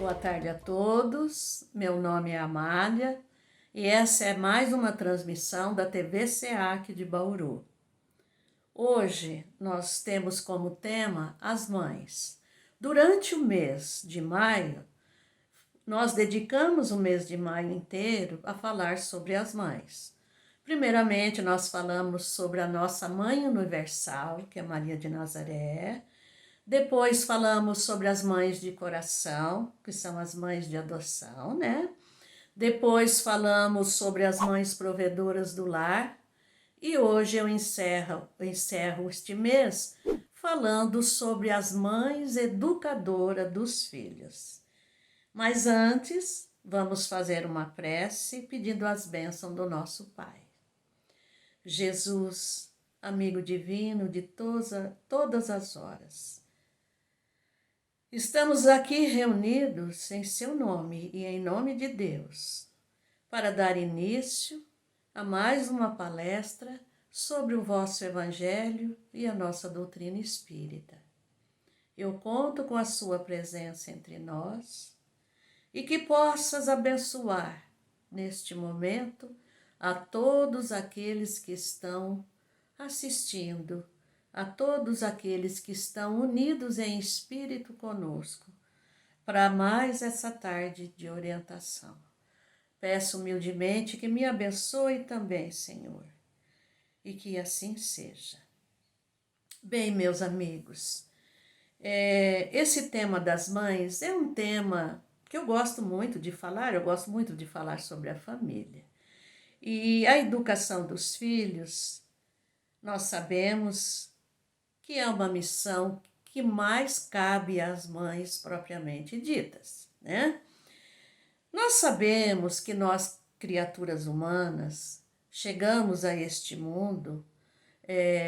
Boa tarde a todos, meu nome é Amália e essa é mais uma transmissão da TV SEAC de Bauru. Hoje nós temos como tema as mães. Durante o mês de maio, nós dedicamos o mês de maio inteiro a falar sobre as mães. Primeiramente, nós falamos sobre a nossa Mãe Universal, que é Maria de Nazaré. Depois falamos sobre as mães de coração, que são as mães de adoção, né? Depois falamos sobre as mães provedoras do lar. E hoje eu encerro este mês falando sobre as mães educadoras dos filhos. Mas antes, vamos fazer uma prece pedindo as bênçãos do nosso Pai. Jesus, amigo divino de todas as horas, estamos aqui reunidos em seu nome e em nome de Deus para dar início a mais uma palestra sobre o vosso Evangelho e a nossa doutrina espírita. Eu conto com a sua presença entre nós e que possas abençoar neste momento a todos aqueles que estão assistindo, a todos aqueles que estão unidos em espírito conosco, para mais essa tarde de orientação. Peço humildemente que me abençoe também, Senhor, e que assim seja. Bem, meus amigos, esse tema das mães é um tema que eu gosto muito de falar, eu gosto muito de falar sobre a família. E a educação dos filhos, nós sabemos que é uma missão que mais cabe às mães propriamente ditas, né? Nós sabemos que nós, criaturas humanas, chegamos a este mundo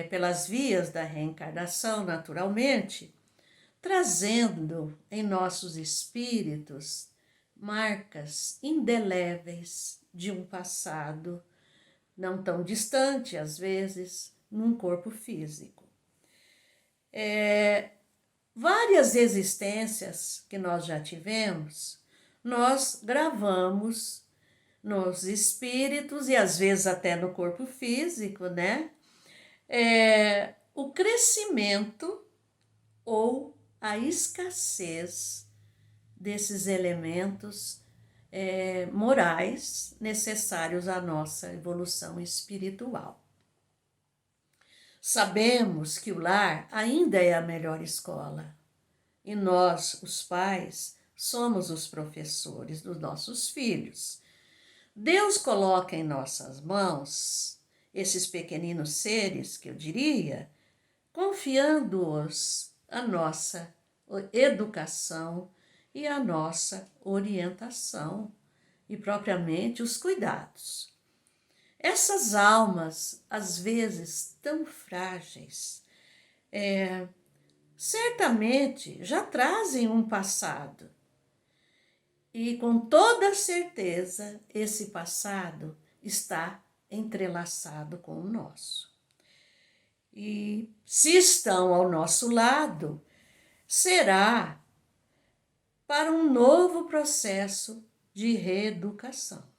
pelas vias da reencarnação, naturalmente, trazendo em nossos espíritos marcas indeléveis de um passado não tão distante, às vezes, num corpo físico. Várias existências que nós já tivemos, nós gravamos nos espíritos e às vezes até no corpo físico, né? O crescimento ou a escassez desses elementos morais necessários à nossa evolução espiritual. Sabemos que o lar ainda é a melhor escola e nós, os pais, somos os professores dos nossos filhos. Deus coloca em nossas mãos esses pequeninos seres, que eu diria, confiando-os a nossa educação e a nossa orientação e propriamente os cuidados. Essas almas, às vezes tão frágeis, certamente já trazem um passado. E com toda certeza, esse passado está entrelaçado com o nosso. E se estão ao nosso lado, será para um novo processo de reeducação.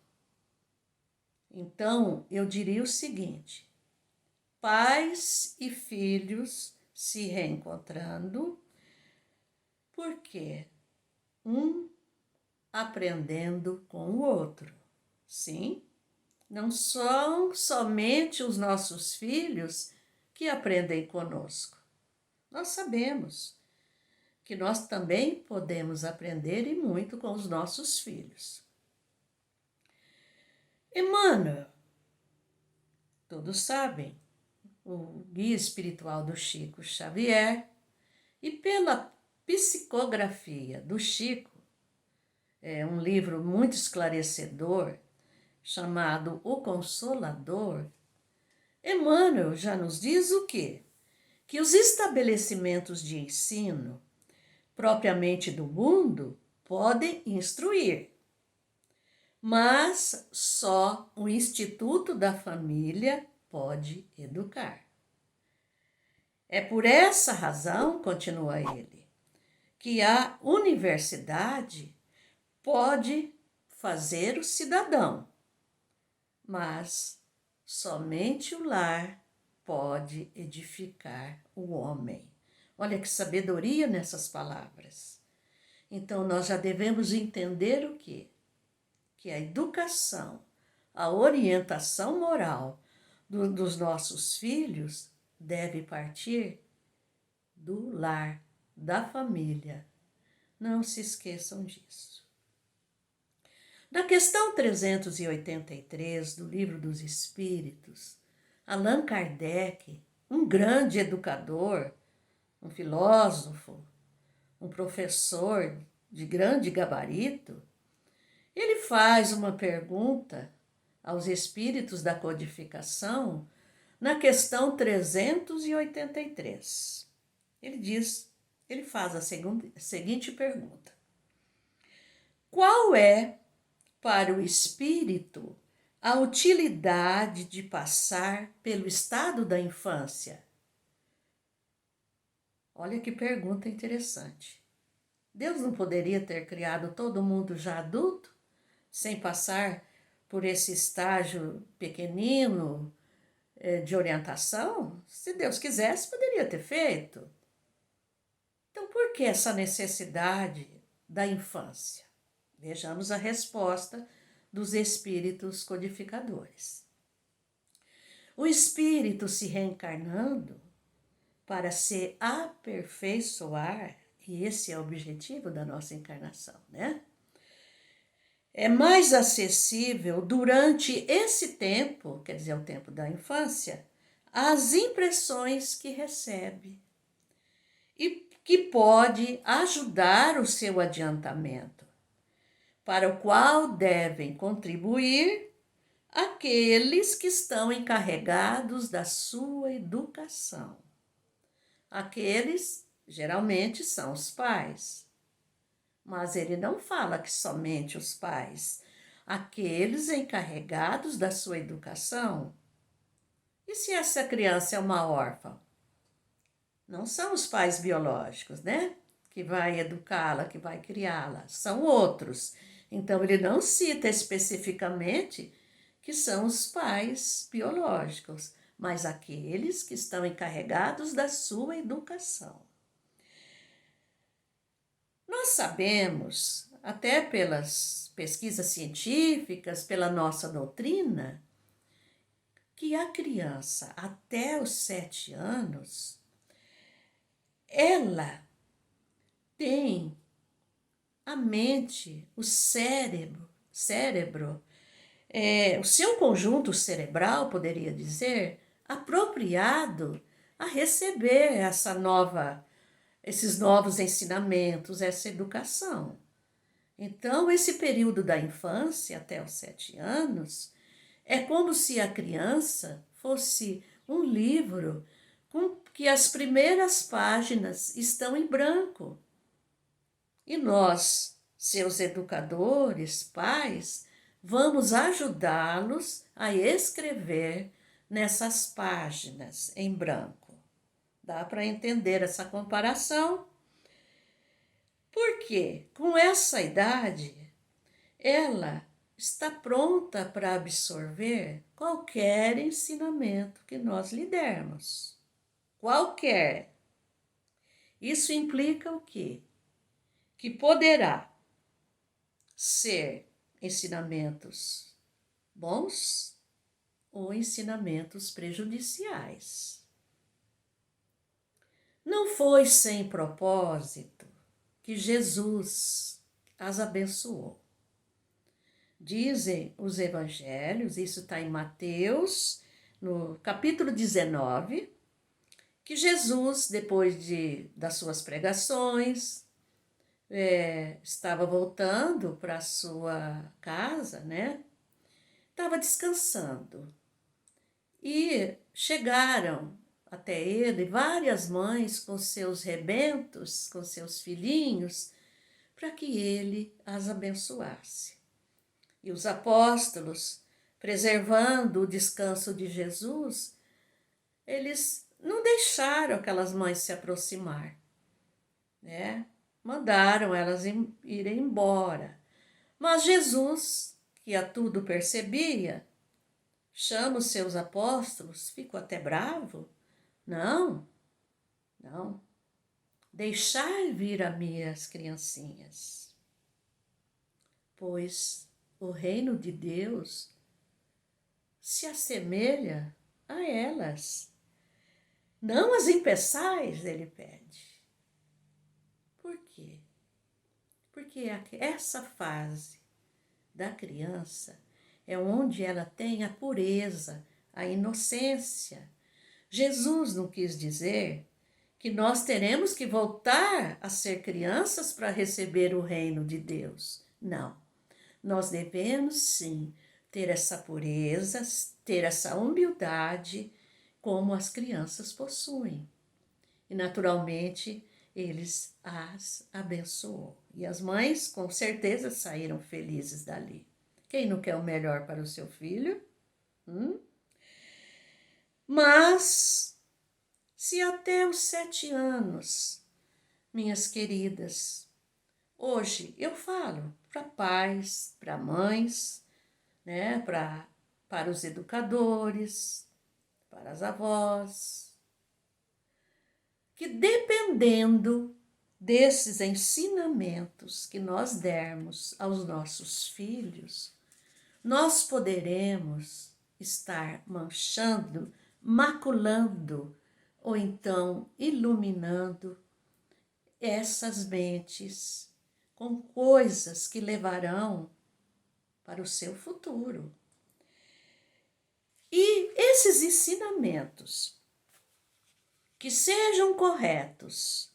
Então, eu diria o seguinte: pais e filhos se reencontrando, porque um aprendendo com o outro. Sim, não são somente os nossos filhos que aprendem conosco. Nós sabemos que nós também podemos aprender e muito com os nossos filhos. Emmanuel, todos sabem, o guia espiritual do Chico Xavier, e pela psicografia do Chico, um livro muito esclarecedor, chamado O Consolador, Emmanuel já nos diz o quê? Que os estabelecimentos de ensino, propriamente do mundo, podem instruir, mas só o Instituto da Família pode educar. É por essa razão, continua ele, que a universidade pode fazer o cidadão, mas somente o lar pode edificar o homem. Olha que sabedoria nessas palavras. Então, nós já devemos entender o quê? Que a educação, a orientação moral dos nossos filhos deve partir do lar, da família. Não se esqueçam disso. Na questão 383 do Livro dos Espíritos, Allan Kardec, um grande educador, um filósofo, um professor de grande gabarito, ele faz uma pergunta aos espíritos da codificação na questão 383. Ele faz a seguinte pergunta: qual é para o espírito a utilidade de passar pelo estado da infância? Olha que pergunta interessante. Deus não poderia ter criado todo mundo já adulto, sem passar por esse estágio pequenino de orientação? Se Deus quisesse, poderia ter feito. Então, por que essa necessidade da infância? Vejamos a resposta dos espíritos codificadores. O espírito se reencarnando para se aperfeiçoar, e esse é o objetivo da nossa encarnação, né? É mais acessível durante esse tempo, quer dizer, o tempo da infância, as impressões que recebe e que pode ajudar o seu adiantamento, para o qual devem contribuir aqueles que estão encarregados da sua educação. Aqueles, geralmente, são os pais. Mas ele não fala que somente os pais, aqueles encarregados da sua educação. E se essa criança é uma órfã? Não são os pais biológicos, né? Que vai educá-la, que vai criá-la. São outros. Então, ele não cita especificamente que são os pais biológicos, mas aqueles que estão encarregados da sua educação. Nós sabemos, até pelas pesquisas científicas, pela nossa doutrina, que a criança até os 7 anos, ela tem a mente, o cérebro, o seu conjunto cerebral, poderia dizer, apropriado a receber esses novos ensinamentos, essa educação. Então, esse período da infância até os 7 anos é como se a criança fosse um livro com que as primeiras páginas estão em branco. E nós, seus educadores, pais, vamos ajudá-los a escrever nessas páginas em branco. Dá para entender essa comparação? Porque com essa idade, ela está pronta para absorver qualquer ensinamento que nós lhe dermos. Qualquer. Isso implica o quê? Que poderá ser ensinamentos bons ou ensinamentos prejudiciais. Não foi sem propósito que Jesus as abençoou. Dizem os evangelhos, isso está em Mateus, no capítulo 19, que Jesus, depois das suas pregações, estava voltando para a sua casa, né? Estava descansando. E chegaram até ele várias mães com seus rebentos, com seus filhinhos, para que ele as abençoasse. E os apóstolos, preservando o descanso de Jesus, eles não deixaram aquelas mães se aproximar, né? Mandaram elas irem embora. Mas Jesus, que a tudo percebia, chama os seus apóstolos, ficou até bravo. Não, não. Deixai vir a mim as criancinhas, pois o reino de Deus se assemelha a elas. Não as impeçais, ele pede. Por quê? Porque essa fase da criança é onde ela tem a pureza, a inocência. Jesus não quis dizer que nós teremos que voltar a ser crianças para receber o reino de Deus. Não. Nós devemos sim ter essa pureza, ter essa humildade como as crianças possuem. E naturalmente eles as abençoou. E as mães com certeza saíram felizes dali. Quem não quer o melhor para o seu filho? Mas se até os 7 anos, minhas queridas, hoje eu falo para pais, para mães, né, para os educadores, para as avós, que dependendo desses ensinamentos que nós dermos aos nossos filhos, nós poderemos estar manchando, maculando ou então iluminando essas mentes com coisas que levarão para o seu futuro. E esses ensinamentos, que sejam corretos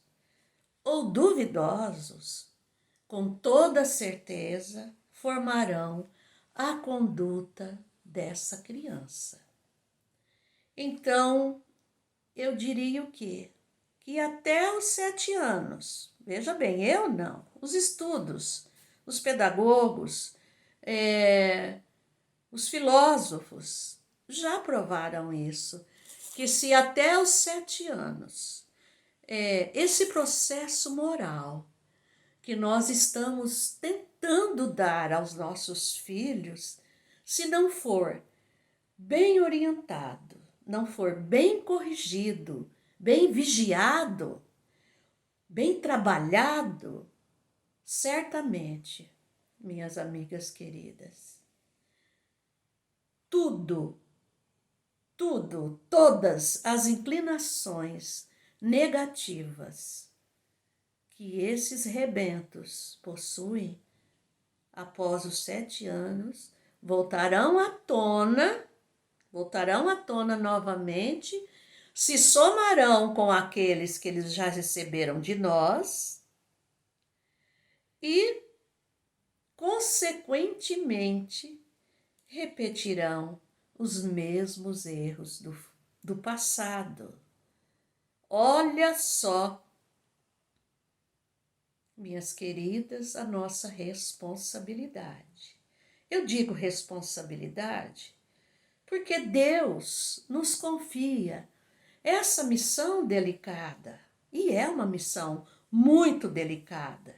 ou duvidosos, com toda certeza formarão a conduta dessa criança. Então, eu diria o quê? Que até os 7 anos, veja bem, eu não, os estudos, os pedagogos, os filósofos já provaram isso, que se até os 7 anos, esse processo moral que nós estamos tentando dar aos nossos filhos, se não for bem orientado, não for bem corrigido, bem vigiado, bem trabalhado, certamente, minhas amigas queridas, todas as inclinações negativas que esses rebentos possuem, após os 7 anos, voltarão à tona novamente, se somarão com aqueles que eles já receberam de nós e, consequentemente, repetirão os mesmos erros do passado. Olha só, minhas queridas, a nossa responsabilidade. Eu digo responsabilidade porque Deus nos confia essa missão delicada, e é uma missão muito delicada.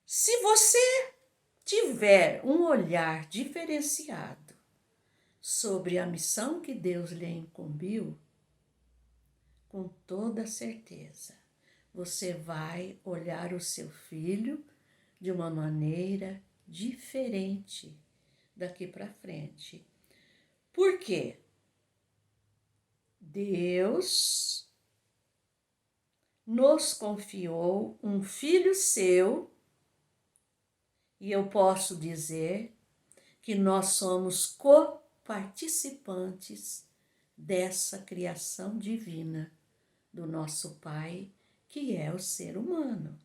Se você tiver um olhar diferenciado sobre a missão que Deus lhe incumbiu, com toda certeza, você vai olhar o seu filho de uma maneira diferente daqui para frente. Por quê? Deus nos confiou um filho seu, e eu posso dizer que nós somos coparticipantes dessa criação divina do nosso Pai, que é o ser humano.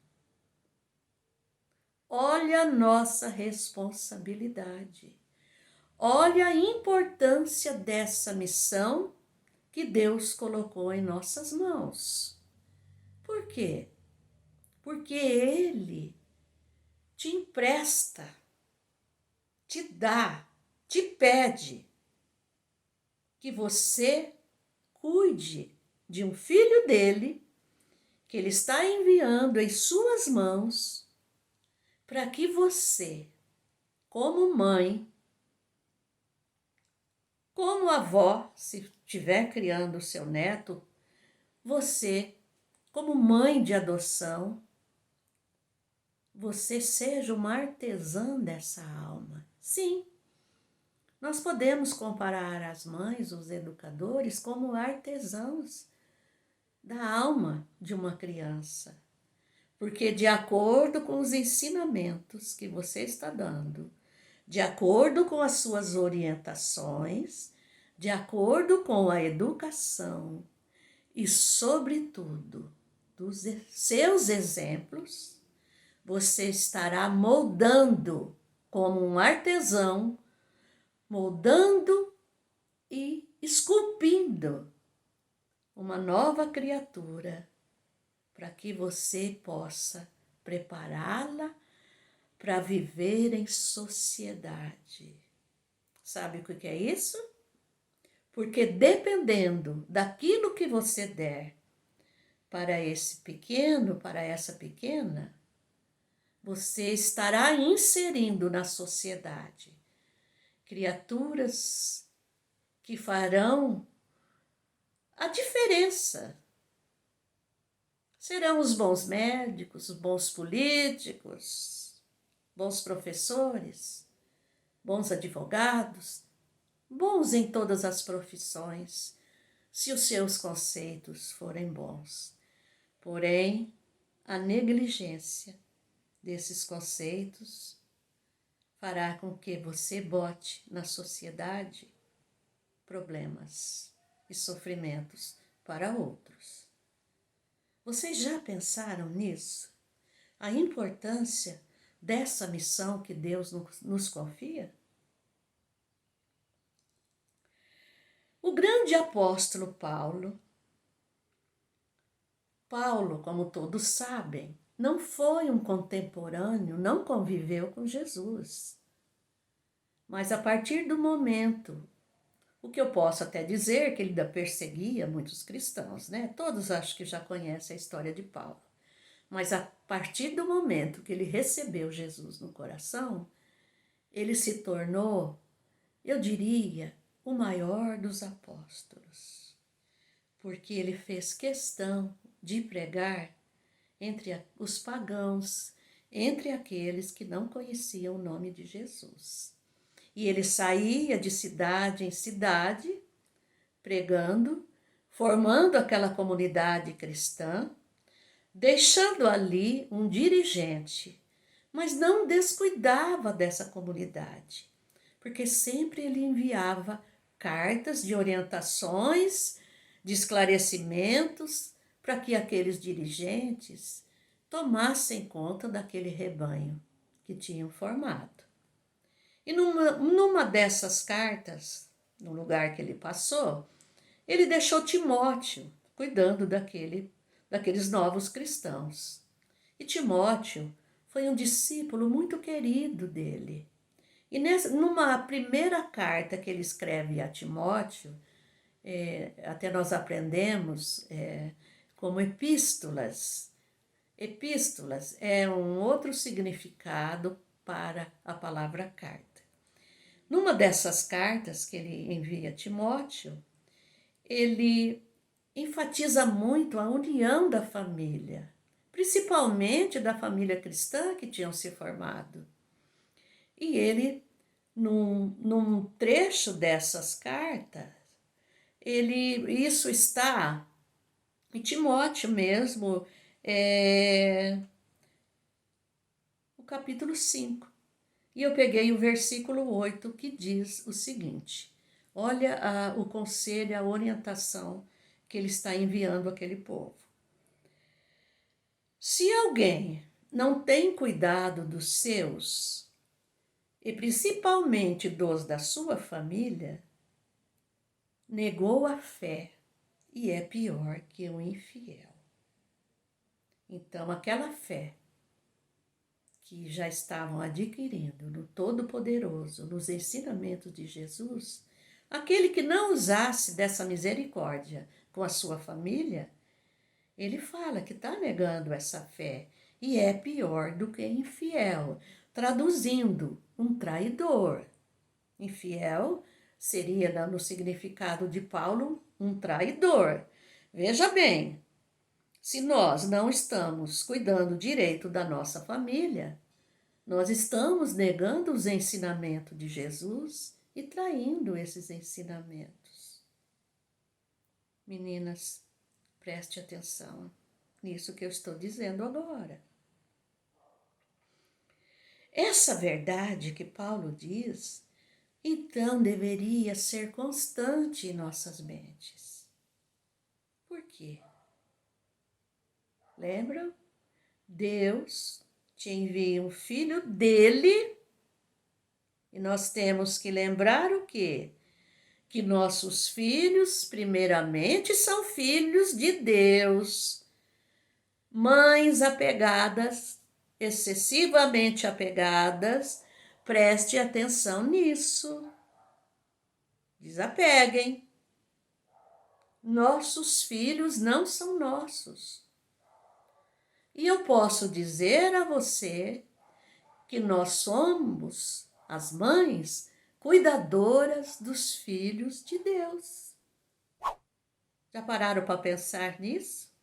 Olha a nossa responsabilidade. Olha a importância dessa missão que Deus colocou em nossas mãos. Por quê? Porque Ele te empresta, te dá, te pede que você cuide de um filho dele, que Ele está enviando em suas mãos, para que você, como mãe, como avó, se estiver criando o seu neto, você, como mãe de adoção, você seja uma artesã dessa alma. Sim, nós podemos comparar as mães, os educadores, como artesãos da alma de uma criança. Porque de acordo com os ensinamentos que você está dando, de acordo com as suas orientações, de acordo com a educação e, sobretudo, dos seus exemplos, você estará moldando como um artesão, moldando e esculpindo uma nova criatura para que você possa prepará-la para viver em sociedade. Sabe o que é isso? Porque dependendo daquilo que você der para esse pequeno, para essa pequena, você estará inserindo na sociedade criaturas que farão a diferença. Serão os bons médicos, os bons políticos, bons professores, bons advogados, bons em todas as profissões, se os seus conceitos forem bons. Porém, a negligência desses conceitos fará com que você bote na sociedade problemas e sofrimentos para outros. Vocês já pensaram nisso? A importância dessa missão que Deus nos confia? O grande apóstolo Paulo, como todos sabem, não foi um contemporâneo, não conviveu com Jesus. Mas a partir do momento, o que eu posso até dizer que ele ainda perseguia muitos cristãos, né? Todos acho que já conhecem a história de Paulo. Mas a partir do momento que ele recebeu Jesus no coração, ele se tornou, eu diria, o maior dos apóstolos. Porque ele fez questão de pregar entre os pagãos, entre aqueles que não conheciam o nome de Jesus. E ele saía de cidade em cidade, pregando, formando aquela comunidade cristã, deixando ali um dirigente, mas não descuidava dessa comunidade, porque sempre ele enviava cartas de orientações, de esclarecimentos, para que aqueles dirigentes tomassem conta daquele rebanho que tinham formado. E numa dessas cartas, no lugar que ele passou, ele deixou Timóteo cuidando daqueles novos cristãos. E Timóteo foi um discípulo muito querido dele. E numa primeira carta que ele escreve a Timóteo, até nós aprendemos como epístolas. Epístolas é um outro significado para a palavra carta. Numa dessas cartas que ele envia a Timóteo, ele enfatiza muito a união da família, principalmente da família cristã que tinham se formado. E ele, num trecho dessas cartas, isso está em Timóteo mesmo, o capítulo 5. E eu peguei o versículo 8, que diz o seguinte: olha o conselho, a orientação que ele está enviando àquele povo. Se alguém não tem cuidado dos seus, e principalmente dos da sua família, negou a fé e é pior que um infiel. Então, aquela fé que já estavam adquirindo no Todo-Poderoso, nos ensinamentos de Jesus, aquele que não usasse dessa misericórdia com a sua família, ele fala que está negando essa fé e é pior do que infiel. Traduzindo, um traidor. Infiel seria, no significado de Paulo, um traidor. Veja bem, se nós não estamos cuidando direito da nossa família, nós estamos negando os ensinamentos de Jesus e traindo esses ensinamentos. Meninas, preste atenção nisso que eu estou dizendo agora. Essa verdade que Paulo diz, então deveria ser constante em nossas mentes. Por quê? Lembram? Deus te envia um filho dele e nós temos que lembrar o quê? Que nossos filhos, primeiramente, são filhos de Deus. Mães apegadas, excessivamente apegadas, preste atenção nisso. Desapeguem. Nossos filhos não são nossos. E eu posso dizer a você que nós somos, as mães, cuidadoras dos filhos de Deus. Já pararam para pensar nisso?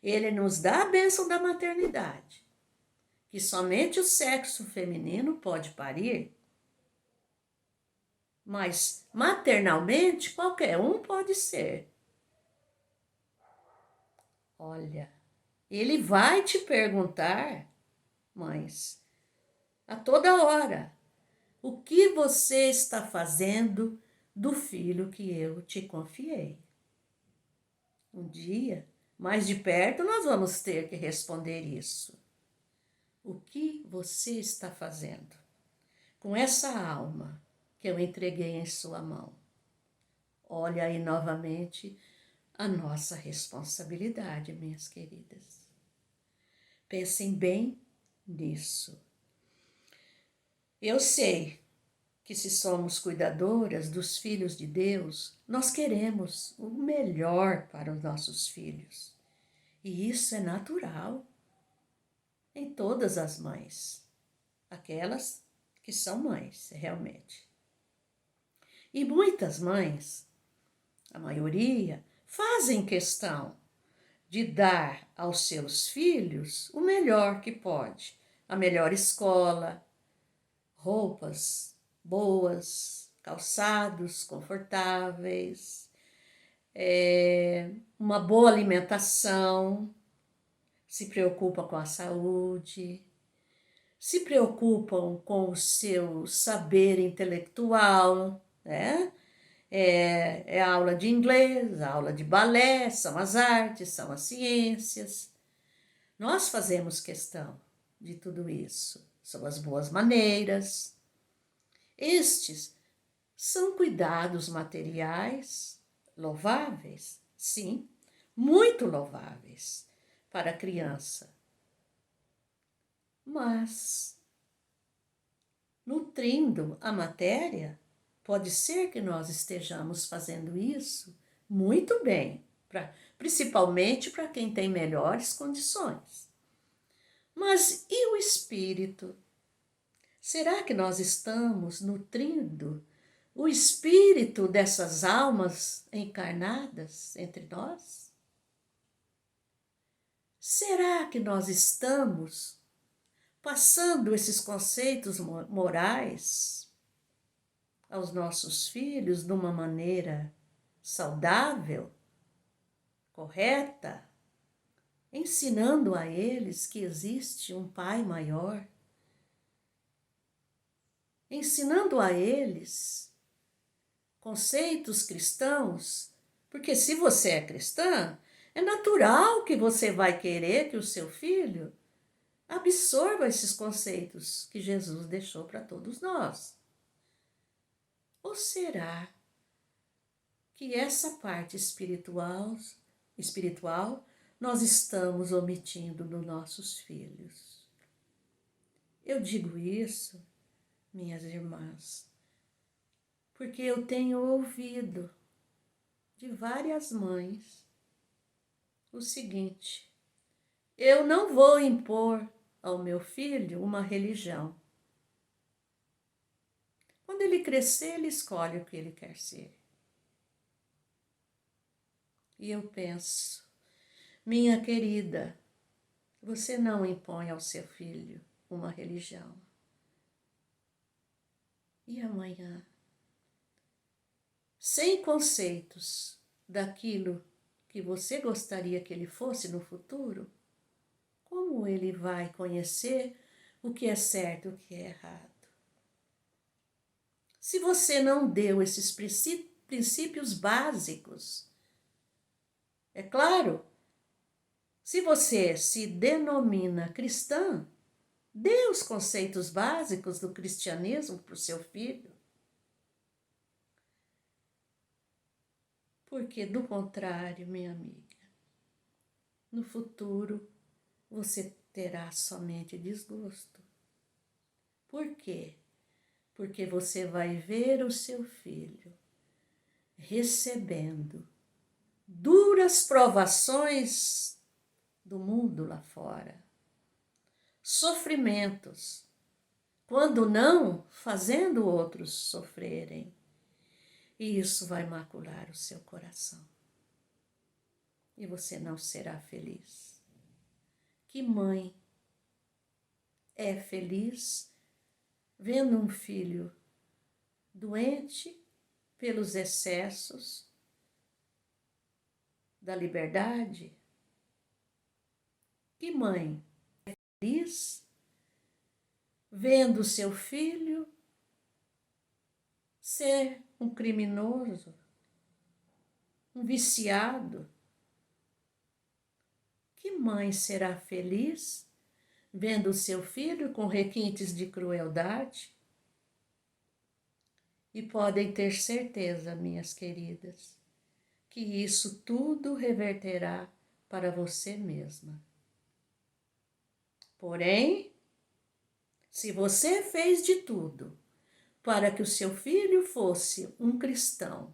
Ele nos dá a bênção da maternidade, que somente o sexo feminino pode parir, mas maternalmente qualquer um pode ser. Olha, ele vai te perguntar, mães, a toda hora, o que você está fazendo do filho que eu te confiei? Um dia, mais de perto, nós vamos ter que responder isso. O que você está fazendo com essa alma que eu entreguei em sua mão? Olha aí novamente a nossa responsabilidade, minhas queridas. Pensem bem nisso. Eu sei que se somos cuidadoras dos filhos de Deus, nós queremos o melhor para os nossos filhos. E isso é natural em todas as mães, aquelas que são mães, realmente. E muitas mães, a maioria, fazem questão de dar aos seus filhos o melhor que pode, a melhor escola, roupas boas, calçados confortáveis, uma boa alimentação, se preocupa com a saúde, se preocupam com o seu saber intelectual, né? É aula de inglês, aula de balé, são as artes, são as ciências. Nós fazemos questão de tudo isso. São as boas maneiras. Estes são cuidados materiais louváveis, sim, muito louváveis para a criança. Mas, nutrindo a matéria, pode ser que nós estejamos fazendo isso muito bem, principalmente para quem tem melhores condições. Mas e o espírito? Será que nós estamos nutrindo o espírito dessas almas encarnadas entre nós? Será que nós estamos passando esses conceitos morais aos nossos filhos de uma maneira saudável, correta, ensinando a eles que existe um Pai maior, ensinando a eles conceitos cristãos, porque se você é cristã, é natural que você vai querer que o seu filho absorva esses conceitos que Jesus deixou para todos nós. Ou será que essa parte espiritual nós estamos omitindo nos nossos filhos? Eu digo isso, minhas irmãs, porque eu tenho ouvido de várias mães o seguinte: Eu não vou impor ao meu filho uma religião. Quando ele crescer, ele escolhe o que ele quer ser. E eu penso, minha querida, você não impõe ao seu filho uma religião. E amanhã, sem conceitos daquilo que você gostaria que ele fosse no futuro, como ele vai conhecer o que é certo e o que é errado? Se você não deu esses princípios básicos, é claro, se você se denomina cristã, dê os conceitos básicos do cristianismo para o seu filho. Porque, do contrário, minha amiga, no futuro você terá somente desgosto. Por quê? Porque você vai ver o seu filho recebendo duras provações do mundo lá fora, sofrimentos, quando não, fazendo outros sofrerem. E isso vai macular o seu coração. E você não será feliz. Que mãe é feliz vendo um filho doente pelos excessos da liberdade? Que mãe é feliz vendo seu filho ser um criminoso, um viciado? Que mãe será feliz vendo seu filho com requintes de crueldade? E podem ter certeza, minhas queridas, que isso tudo reverterá para você mesma. Porém, se você fez de tudo para que o seu filho fosse um cristão,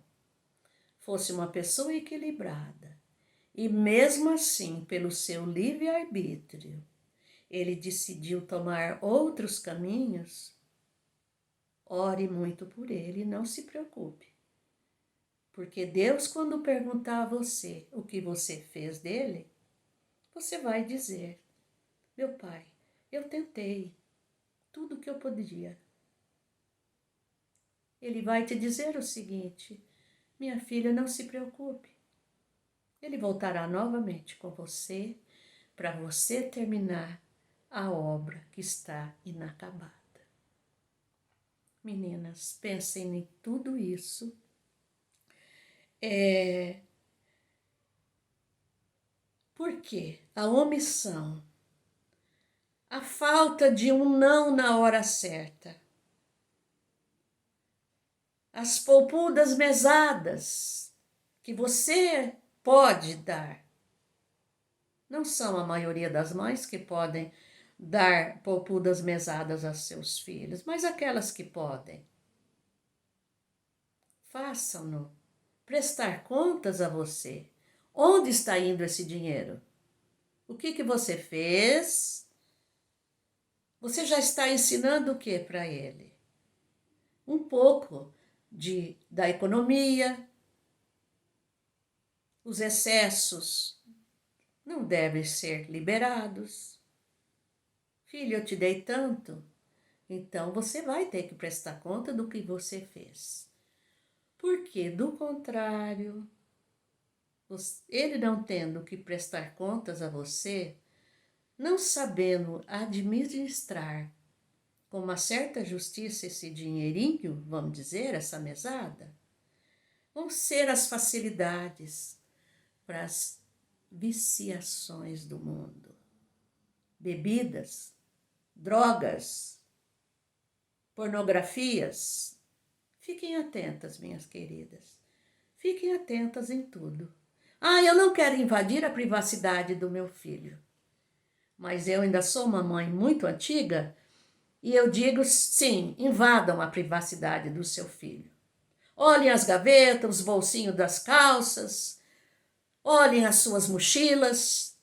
fosse uma pessoa equilibrada, e mesmo assim, pelo seu livre-arbítrio, ele decidiu tomar outros caminhos, ore muito por ele e não se preocupe. Porque Deus, quando perguntar a você o que você fez dele, você vai dizer: meu pai, eu tentei tudo o que eu podia. Ele vai te dizer o seguinte: minha filha, não se preocupe. Ele voltará novamente com você para você terminar a obra que está inacabada. Meninas, pensem em tudo isso. Porque a omissão, a falta de um não na hora certa, as polpudas mesadas que você pode dar, não são a maioria das mães que podem dar polpudas mesadas a seus filhos, mas aquelas que podem, façam-no. Prestar contas a você. Onde está indo esse dinheiro? O que você fez? Você já está ensinando o que para ele? Um pouco da economia. Os excessos não devem ser liberados. Filho, eu te dei tanto, então você vai ter que prestar conta do que você fez. Porque, do contrário, ele não tendo que prestar contas a você, não sabendo administrar com uma certa justiça esse dinheirinho, vamos dizer, essa mesada, vão ser as facilidades para as viciações do mundo. Bebidas, drogas, pornografias. Fiquem atentas, minhas queridas. Fiquem atentas em tudo. Eu não quero invadir a privacidade do meu filho. Mas eu ainda sou uma mãe muito antiga e eu digo sim, invadam a privacidade do seu filho. Olhem as gavetas, os bolsinhos das calças, olhem as suas mochilas,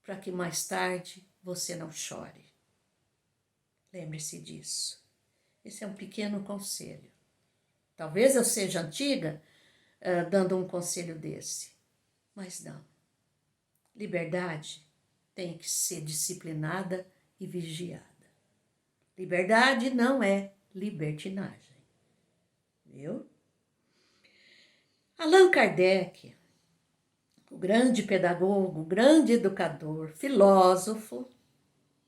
para que mais tarde você não chore. Lembre-se disso. Esse é um pequeno conselho. Talvez eu seja antiga dando um conselho desse, mas não. Liberdade tem que ser disciplinada e vigiada. Liberdade não é libertinagem, viu? Allan Kardec, o grande pedagogo, o grande educador, filósofo,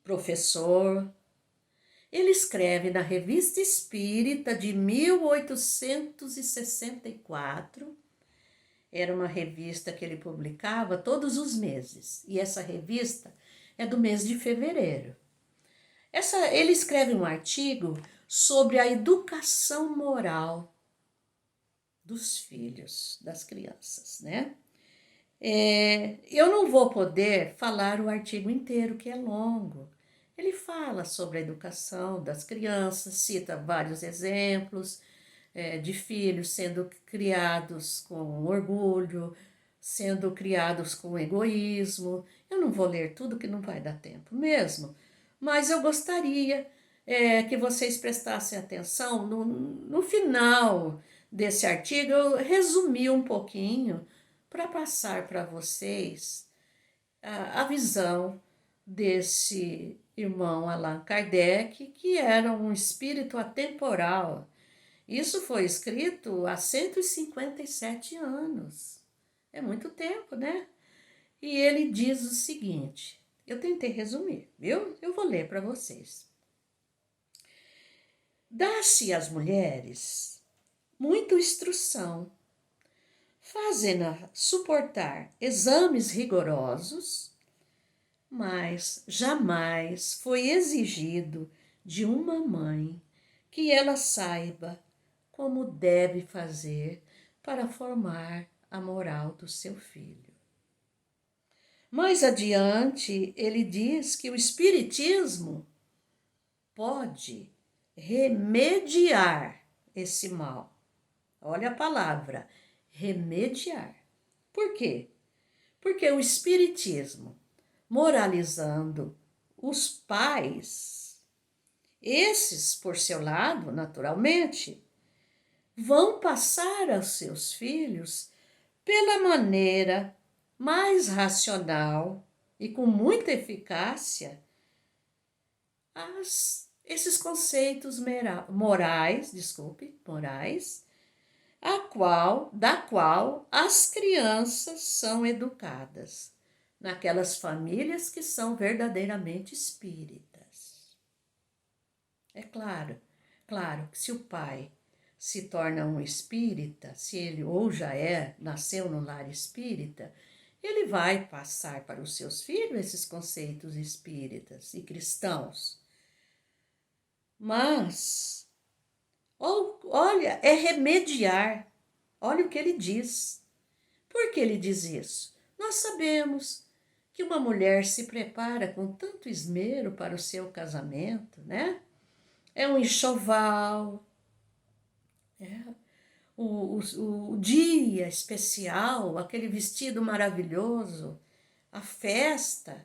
professor, ele escreve na Revista Espírita de 1864, era uma revista que ele publicava todos os meses, e essa revista é do mês de fevereiro. Ele escreve um artigo sobre a educação moral dos filhos, das crianças, né? Eu não vou poder falar o artigo inteiro, que é longo. Ele fala sobre a educação das crianças, cita vários exemplos de filhos sendo criados com orgulho, sendo criados com egoísmo. Eu não vou ler tudo, que não vai dar tempo mesmo, mas eu gostaria que vocês prestassem atenção no final desse artigo. Eu resumi um pouquinho para passar para vocês a visão desse irmão Allan Kardec, que era um espírito atemporal. Isso foi escrito há 157 anos. É muito tempo, né? E ele diz o seguinte, eu tentei resumir, viu? Eu vou ler para vocês. Dá-se às mulheres muita instrução, fazendo-a suportar exames rigorosos, mas jamais foi exigido de uma mãe que ela saiba como deve fazer para formar a moral do seu filho. Mais adiante, ele diz que o Espiritismo pode remediar esse mal. Olha a palavra, remediar. Por quê? Porque o Espiritismo, moralizando os pais, esses, por seu lado, naturalmente, vão passar aos seus filhos pela maneira mais racional e com muita eficácia esses conceitos morais, da qual as crianças são educadas naquelas famílias que são verdadeiramente espíritas. É claro que se o pai se torna um espírita, se ele ou já nasceu no lar espírita, ele vai passar para os seus filhos esses conceitos espíritas e cristãos. Mas, olha, é remediar. Olha o que ele diz. Por que ele diz isso? Nós sabemos que uma mulher se prepara com tanto esmero para o seu casamento, né? É um enxoval, o dia especial, aquele vestido maravilhoso, a festa,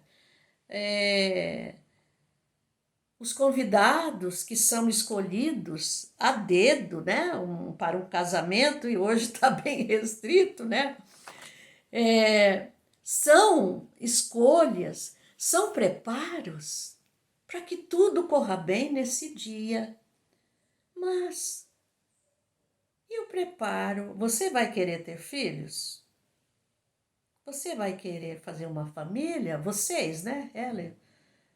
os convidados que são escolhidos a dedo, né, para um casamento, e hoje está bem restrito, né? São escolhas, são preparos para que tudo corra bem nesse dia. Mas e o preparo? Você vai querer ter filhos? Você vai querer fazer uma família? Vocês, né? Ela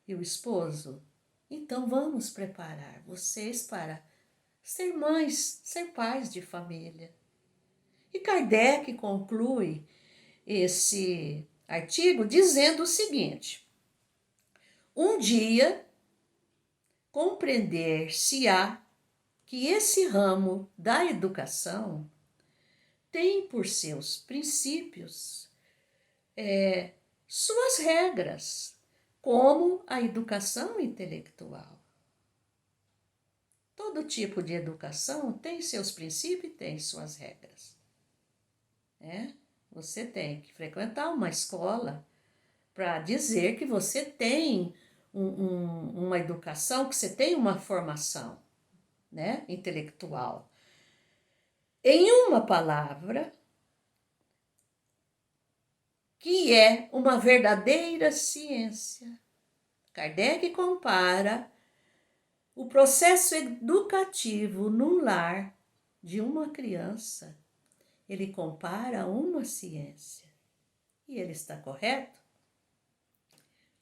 e o esposo. Então vamos preparar vocês para ser mães, ser pais de família. E Kardec conclui esse artigo dizendo o seguinte: um dia compreender-se-á que esse ramo da educação tem por seus princípios suas regras, como a educação intelectual. Todo tipo de educação tem seus princípios e tem suas regras. Você tem que frequentar uma escola para dizer que você tem uma educação, que você tem uma formação, né, intelectual. Em uma palavra, que é uma verdadeira ciência. Kardec compara o processo educativo no lar de uma criança. Ele compara a uma ciência. E ele está correto?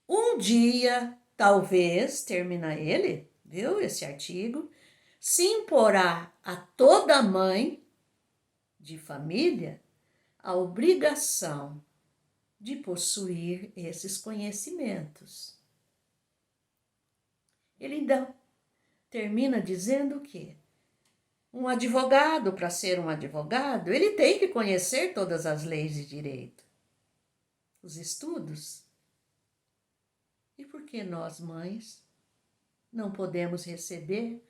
Um dia, talvez, termina ele, viu, esse artigo, se imporá a toda mãe de família a obrigação de possuir esses conhecimentos. Ele ainda termina dizendo que um advogado, para ser um advogado, ele tem que conhecer todas as leis de direito, os estudos. E por que nós, mães, não podemos receber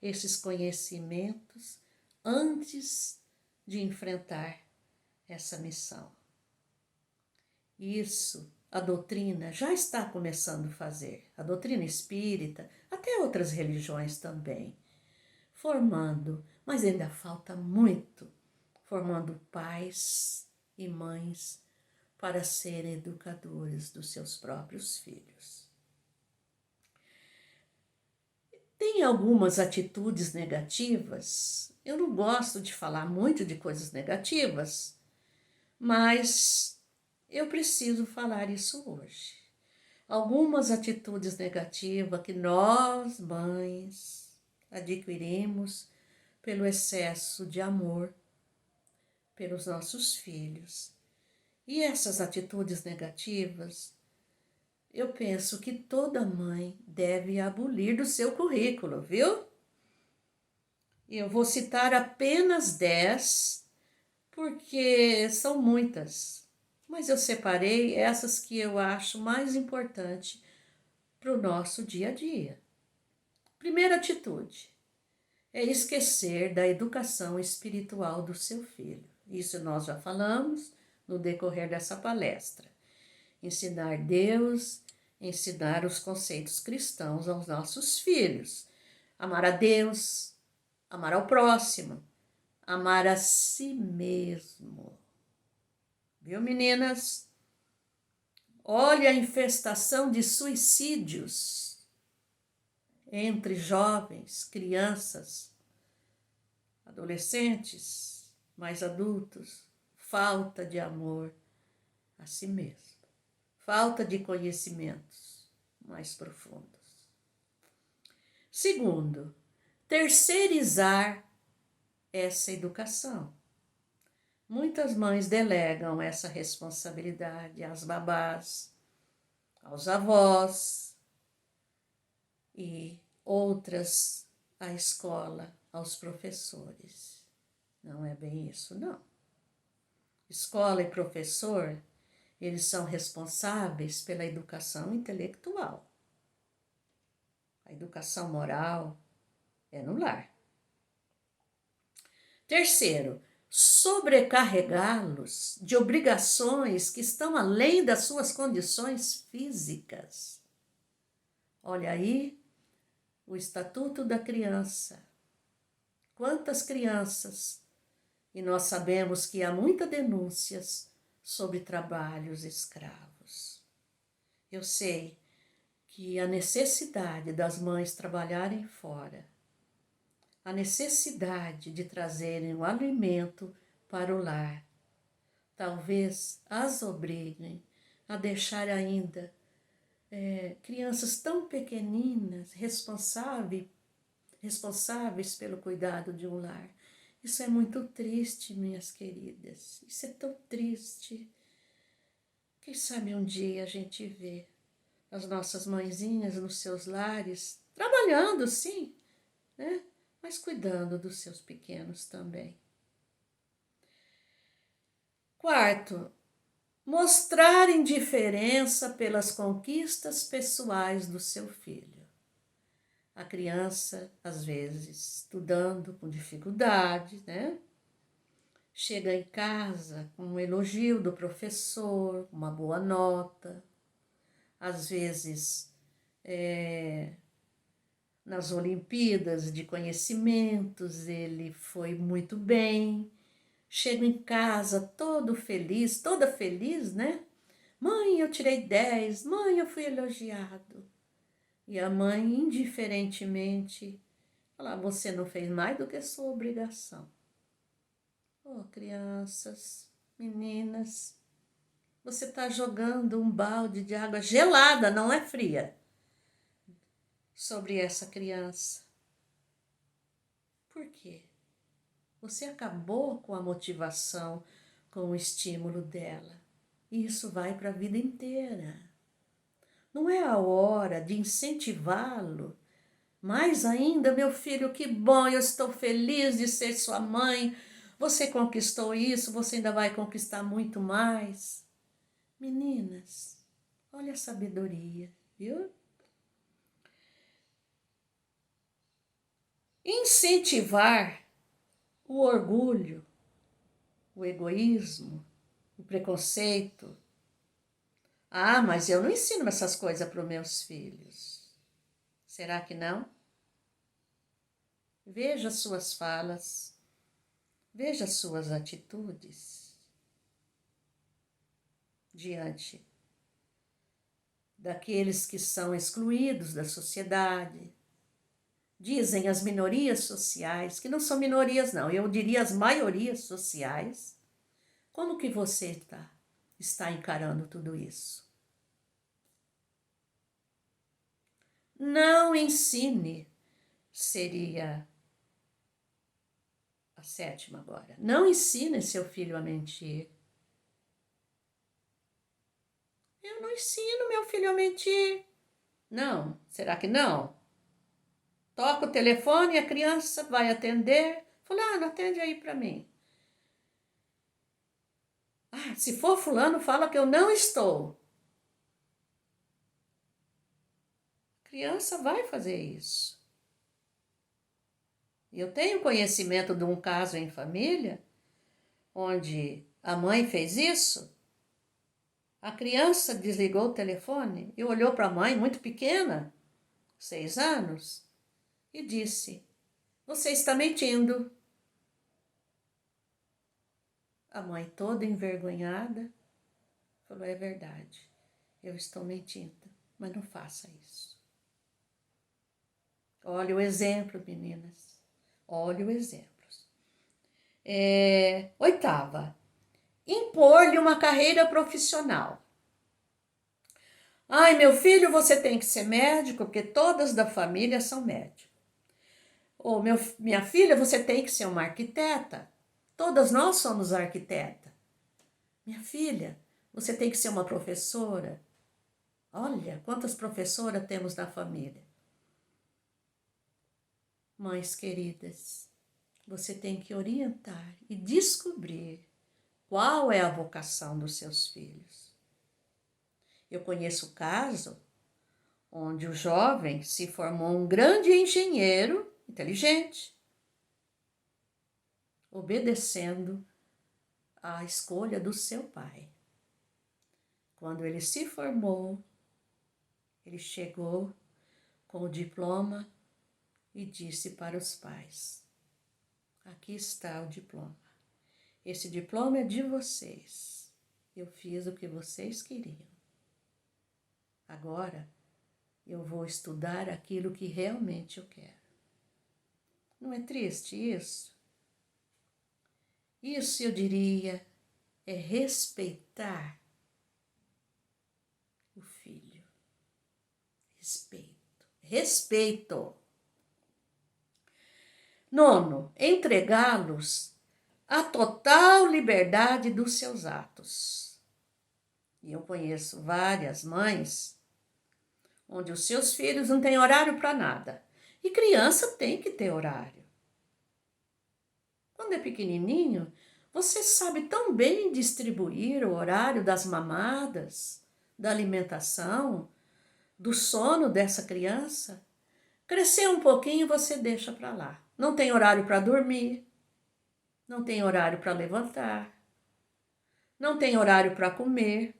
esses conhecimentos antes de enfrentar essa missão? Isso a doutrina já está começando a fazer, a doutrina espírita, até outras religiões também, formando, mas ainda falta muito, formando pais e mães para serem educadores dos seus próprios filhos. Tem algumas atitudes negativas, eu não gosto de falar muito de coisas negativas, mas eu preciso falar isso hoje. Algumas atitudes negativas que nós, mães, adquirimos pelo excesso de amor pelos nossos filhos. E essas atitudes negativas, eu penso que toda mãe deve abolir do seu currículo, viu? Eu vou citar apenas 10, porque são muitas, mas eu separei essas que eu acho mais importante para o nosso dia a dia. Primeira atitude é esquecer da educação espiritual do seu filho. Isso nós já falamos no decorrer dessa palestra. Ensinar Deus, ensinar os conceitos cristãos aos nossos filhos. Amar a Deus, amar ao próximo, amar a si mesmo. Viu, meninas? Olha a infestação de suicídios entre jovens, crianças, adolescentes, mais adultos. Falta de amor a si mesmo. Falta de conhecimentos mais profundos. Segundo, terceirizar essa educação. Muitas mães delegam essa responsabilidade às babás, aos avós e outras à escola, aos professores. Não é bem isso, não. Escola e professor, eles são responsáveis pela educação intelectual. A educação moral é no lar. Terceiro, sobrecarregá-los de obrigações que estão além das suas condições físicas. Olha aí o Estatuto da Criança. Quantas crianças, e nós sabemos que há muitas denúncias sobre trabalhos escravos. Eu sei que a necessidade das mães trabalharem fora, a necessidade de trazerem o alimento para o lar, talvez as obriguem a deixar ainda crianças tão pequeninas, responsáveis pelo cuidado de um lar. Isso é muito triste, minhas queridas. Isso é tão triste. Quem sabe um dia a gente vê as nossas mãezinhas nos seus lares, trabalhando sim, né? Mas cuidando dos seus pequenos também. Quarto, mostrar indiferença pelas conquistas pessoais do seu filho. A criança, às vezes, estudando com dificuldade, né? Chega em casa com um elogio do professor, uma boa nota, às vezes, nas Olimpíadas de Conhecimentos, ele foi muito bem. Chego em casa todo feliz, toda feliz, né? Mãe, eu tirei 10, mãe, eu fui elogiado. E a mãe, indiferentemente, fala, você não fez mais do que sua obrigação. Oh, crianças, meninas, você está jogando um balde de água gelada, não é fria, sobre essa criança. Por quê? Você acabou com a motivação, com o estímulo dela. E isso vai para a vida inteira. Não é a hora de incentivá-lo. Mais ainda, meu filho, que bom, eu estou feliz de ser sua mãe. Você conquistou isso, você ainda vai conquistar muito mais. Meninas, olha a sabedoria, viu? Incentivar o orgulho, o egoísmo, o preconceito. Ah, mas eu não ensino essas coisas para os meus filhos. Será que não? Veja suas falas, veja suas atitudes diante daqueles que são excluídos da sociedade. Dizem as minorias sociais, que não são minorias não, eu diria as maiorias sociais. Como que você está encarando tudo isso? Não ensine, seria a 7ª agora. Não ensine seu filho a mentir. Eu não ensino meu filho a mentir. Não, será que não? Toca o telefone e a criança vai atender. Fulano, atende aí para mim. Ah, se for fulano, fala que eu não estou. A criança vai fazer isso. Eu tenho conhecimento de um caso em família onde a mãe fez isso. A criança desligou o telefone e olhou para a mãe, muito pequena, 6 anos, e disse: você está mentindo. A mãe, toda envergonhada, falou: é verdade, eu estou mentindo, mas não faça isso. Olha o exemplo, meninas. Olha o exemplo. 8ª, impor-lhe uma carreira profissional. Ai, meu filho, você tem que ser médico, porque todas da família são médicos. Ou minha filha, você tem que ser uma arquiteta. Todas nós somos arquiteta. Minha filha, você tem que ser uma professora. Olha, quantas professoras temos na família. Mães queridas, você tem que orientar e descobrir qual é a vocação dos seus filhos. Eu conheço o caso onde o jovem se formou um grande engenheiro inteligente, obedecendo à escolha do seu pai. Quando ele se formou, ele chegou com o diploma e disse para os pais: aqui está o diploma. Esse diploma é de vocês. Eu fiz o que vocês queriam. Agora eu vou estudar aquilo que realmente eu quero. Não é triste isso? Isso, eu diria, é respeitar o filho. Respeito. 9, entregá-los à total liberdade dos seus atos. E eu conheço várias mães onde os seus filhos não têm horário para nada. E criança tem que ter horário. Quando é pequenininho, você sabe tão bem distribuir o horário das mamadas, da alimentação, do sono dessa criança. Crescer um pouquinho, você deixa para lá. Não tem horário para dormir, não tem horário para levantar, não tem horário para comer.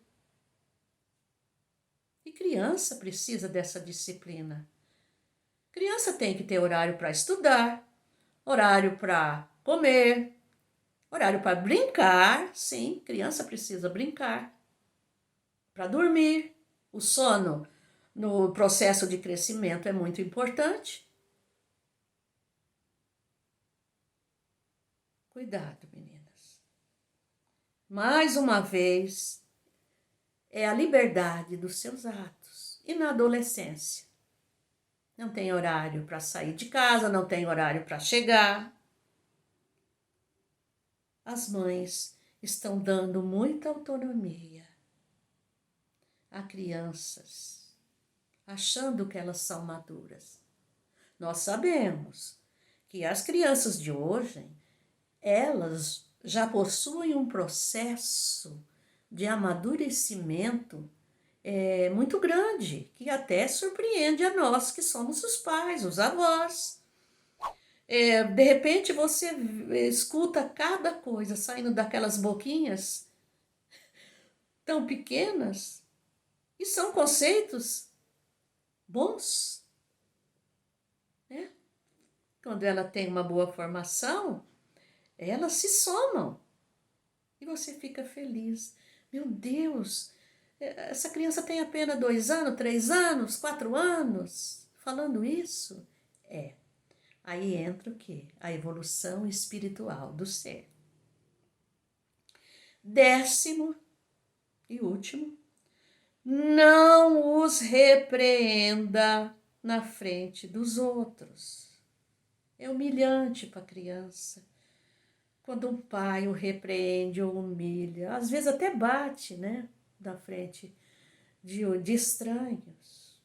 E criança precisa dessa disciplina. Criança tem que ter horário para estudar, horário para comer, horário para brincar. Sim, criança precisa brincar, para dormir. O sono no processo de crescimento é muito importante. Cuidado, meninas. Mais uma vez, é a liberdade dos seus atos. E na adolescência? Não tem horário para sair de casa, não tem horário para chegar. As mães estão dando muita autonomia a crianças, achando que elas são maduras. Nós sabemos que as crianças de hoje, elas já possuem um processo de amadurecimento muito grande, que até surpreende a nós que somos os pais, os avós. De repente você escuta cada coisa saindo daquelas boquinhas tão pequenas, e são conceitos bons, né? Quando ela tem uma boa formação, elas se somam e você fica feliz. Meu Deus, essa criança tem apenas 2 anos, 3 anos, 4 anos falando isso? Aí entra o quê? A evolução espiritual do ser. 10º e último, não os repreenda na frente dos outros. É humilhante para a criança quando um pai o repreende ou humilha, às vezes até bate, né, na frente de estranhos.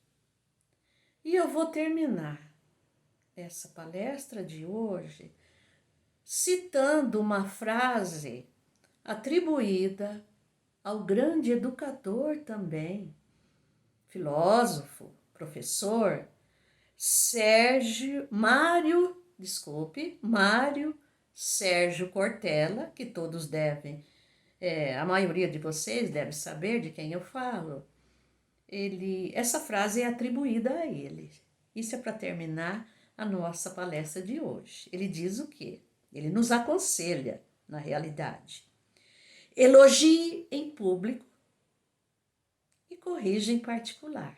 E eu vou terminar essa palestra de hoje citando uma frase atribuída ao grande educador também, filósofo, professor, Mário Sérgio Cortella, que todos devem, a maioria de vocês deve saber de quem eu falo. Essa frase é atribuída a ele. Isso é para terminar a nossa palestra de hoje. Ele diz o quê? Ele nos aconselha, na realidade. Elogie em público e corrija em particular.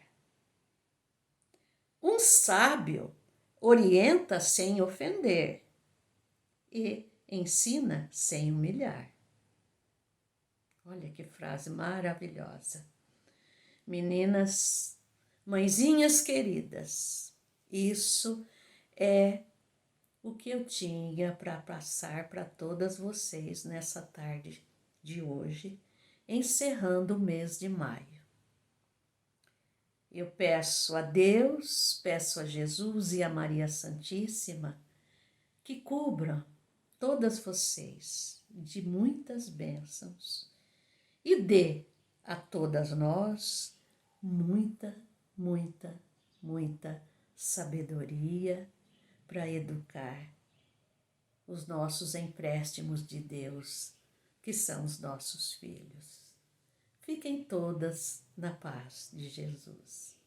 Um sábio orienta sem ofender e ensina sem humilhar. Olha que frase maravilhosa. Meninas, mãezinhas queridas, isso é o que eu tinha para passar para todas vocês nessa tarde de hoje, encerrando o mês de maio. Eu peço a Deus, peço a Jesus e a Maria Santíssima que cubram todas vocês de muitas bênçãos e dê a todas nós muita, muita, muita sabedoria para educar os nossos empréstimos de Deus, que são os nossos filhos. Fiquem todas na paz de Jesus.